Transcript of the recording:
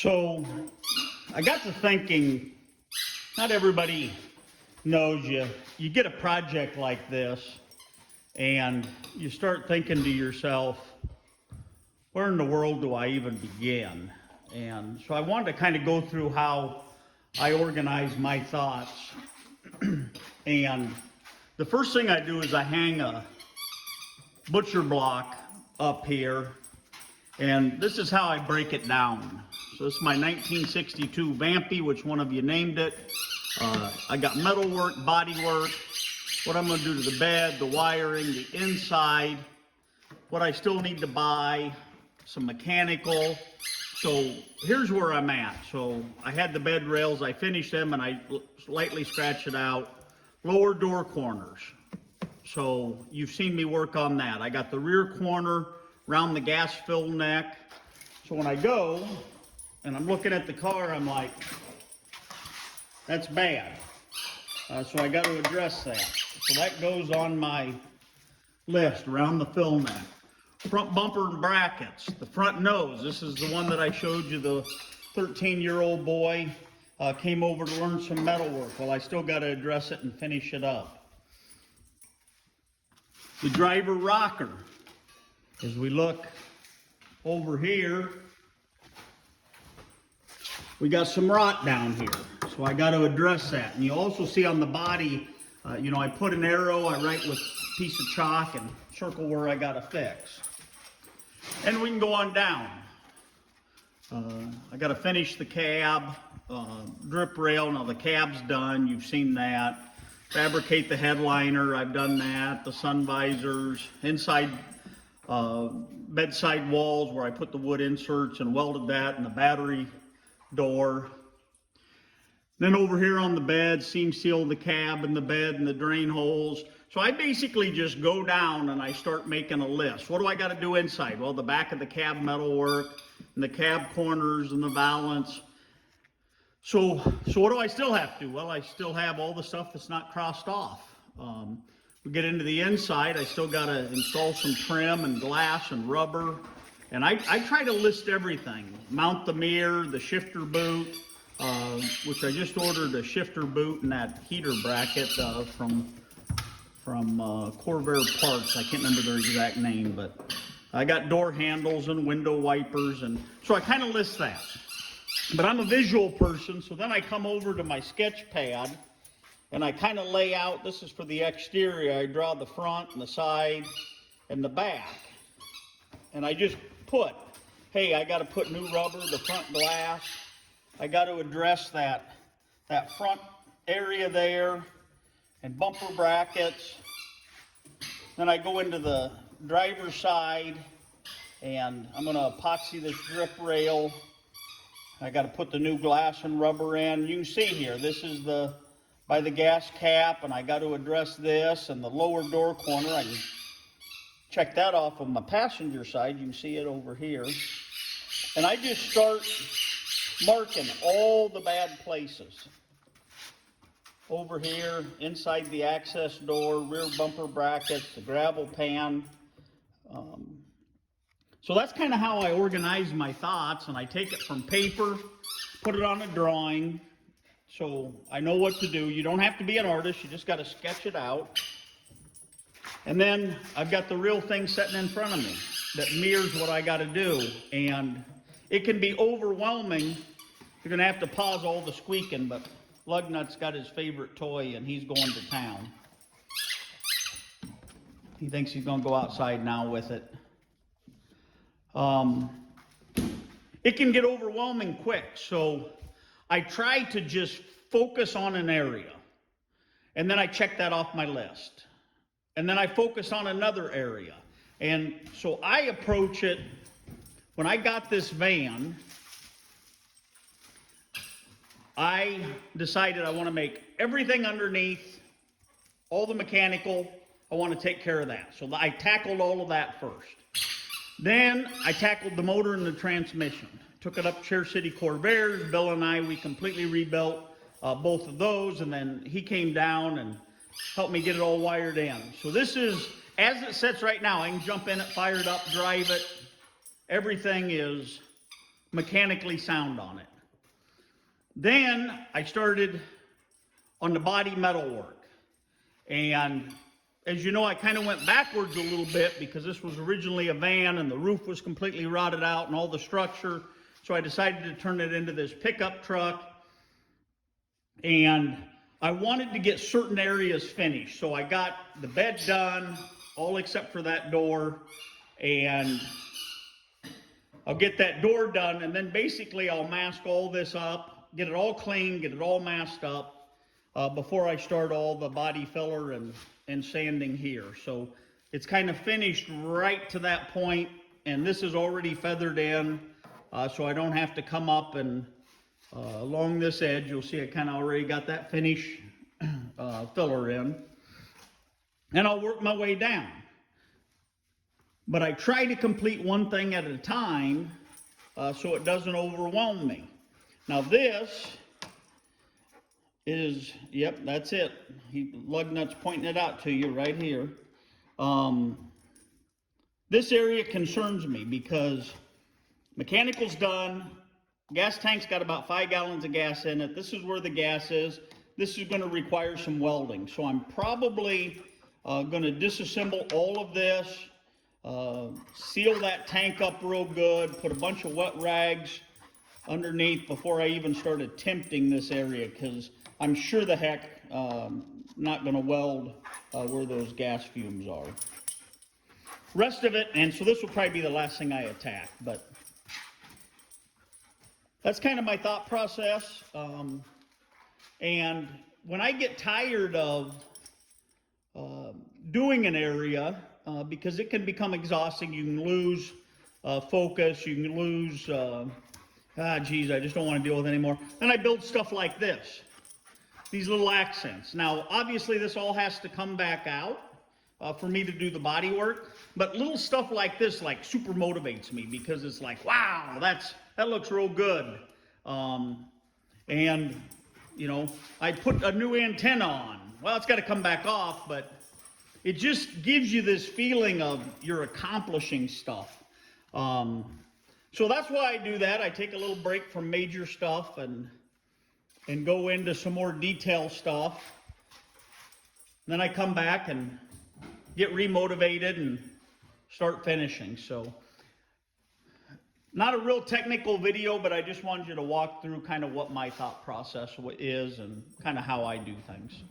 So I got to thinking, not everybody knows you. You get a project like this and you start thinking to yourself, where in the world do I even begin? And so I wanted to kind of go through how I organize my thoughts. And the first thing I do is I hang a butcher block up here, and this is how I break it down. So this is my 1962 Vampy, which one of you named it. I got metal work, body work, what I'm going to do to the bed, the wiring, the inside, what I still need to buy, some mechanical. So here's where I'm at. So I had the bed rails, I finished them, and I lightly scratched it out. Lower door corners. So you've seen me work on that. I got the rear corner around the gas fill neck. So when I go and I'm looking at the car, I'm like, that's bad. So I got to address that. So that goes on my list, around the fill neck. Front bumper and brackets, the front nose. This is the one that I showed you, the 13-year-old boy came over to learn some metal work. Well, I still got to address it and finish it up. The driver rocker. As we look over here, we got some rot down here. So I got to address that. And you also see on the body, I put an arrow, I write with a piece of chalk and circle where I got to fix. And we can go on down. I got to finish the cab, drip rail. Now the cab's done, you've seen that. Fabricate the headliner, I've done that. The sun visors, inside bedside walls where I put the wood inserts and welded that, and the battery door. Then over here on the bed, seam seal the cab and the bed and the drain holes. So I basically just go down and I start making a list. What do I got to do inside? Well, the back of the cab metal work and the cab corners and the valance. So what do I still have to do? Well, I still have all the stuff that's not crossed off. We get into the inside, I still got to install some trim and glass and rubber. And I try to list everything. Mount the mirror, the shifter boot, which I just ordered a shifter boot and that heater bracket from Corvair Parts. I can't remember their exact name, but I got door handles and window wipers, and so I kind of list that. But I'm a visual person, so then I come over to my sketch pad and I kind of lay out. This is for the exterior. I draw the front and the side and the back, and I just put, hey, I got to put new rubber, the front glass. I got to address that front area there, and bumper brackets. Then I go into the driver's side and I'm going to epoxy this drip rail. I got to put the new glass and rubber in. You can see here, this is by the gas cap, and I got to address this, and the lower door corner. I can check that off on my passenger side. You can see it over here. And I just start marking all the bad places. Over here, inside the access door, rear bumper brackets, the gravel pan. So that's kind of how I organize my thoughts, and I take it from paper, put it on a drawing, so I know what to do. You don't have to be an artist, you just got to sketch it out. And then I've got the real thing sitting in front of me that mirrors what I got to do, and it can be overwhelming. You're going to have to pause all the squeaking, but Lugnut's got his favorite toy, and he's going to town. He thinks he's going to go outside now with it. It can get overwhelming quick, so I try to just focus on an area, and then I check that off my list. And then I focus on another area. And so I approach it, when I got this van, I decided I want to make everything underneath, all the mechanical, I want to take care of that. So I tackled all of that first. Then I tackled the motor and the transmission. Took it up Chair City Corvairs. Bill and I, we completely rebuilt both of those, and then he came down and helped me get it all wired in. So this is, as it sits right now, I can jump in it, fire it up, drive it. Everything is mechanically sound on it. Then I started on the body metal work. And as you know, I kind of went backwards a little bit because this was originally a van and the roof was completely rotted out and all the structure. So I decided to turn it into this pickup truck. And I wanted to get certain areas finished. So I got the bed done, all except for that door. And I'll get that door done, and then basically I'll mask all this up, get it all clean, get it all masked up before I start all the body filler and sanding here. So it's kind of finished right to that point, and this is already feathered in, so I don't have to come up and along this edge. You'll see I kind of already got that finish filler in, and I'll work my way down. But I try to complete one thing at a time so it doesn't overwhelm me. Now this is, yep, that's it. Lugnut's pointing it out to you right here. This area concerns me because mechanical's done. Gas tank's got about 5 gallons of gas in it. This is where the gas is. This is going to require some welding. So I'm probably going to disassemble all of this. Seal that tank up real good, put a bunch of wet rags underneath before I even start attempting this area, because I'm sure the heck not going to weld where those gas fumes are. Rest of it, and so this will probably be the last thing I attack, but that's kind of my thought process. And when I get tired of doing an area, because it can become exhausting. You can lose focus. You can lose, geez, I just don't want to deal with it anymore. Then I build stuff like this, these little accents. Now, obviously, this all has to come back out for me to do the body work. But little stuff like this, like, super motivates me because it's like, wow, that looks real good. And, you know, I put a new antenna on. Well, it's got to come back off, but it just gives you this feeling of you're accomplishing stuff. So that's why I do that. I take a little break from major stuff and go into some more detail stuff. Then I come back and get remotivated and start finishing. So not a real technical video, but I just wanted you to walk through kind of what my thought process is and kind of how I do things.